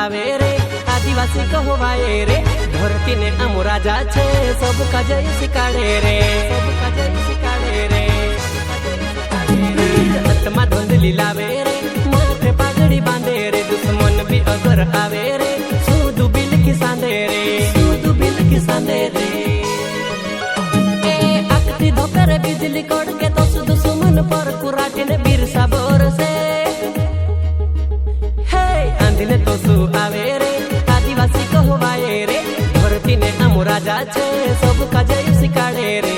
आवे रे आदिवासी कहवाए रे धरती ने आमो राजा छे सब का जय सिकाड़े रे सब का जय सिकाड़े रे आत्मा धुंधली लावे रे माथे पागड़ी बांधे रे दुश्मन भी अगर आवे रे सूदू बिल की सांदे रे सूदू बिल की सांदे रे ए आकती धोकर बिजली कोड़ के तो दुश्मन पर कुराटे ने बिरसा बोर से आंधी तो सु आवे रे आदिवासी कहवाए रे धरती ने आमो राजा छे सब का जय सिकाड़े रे।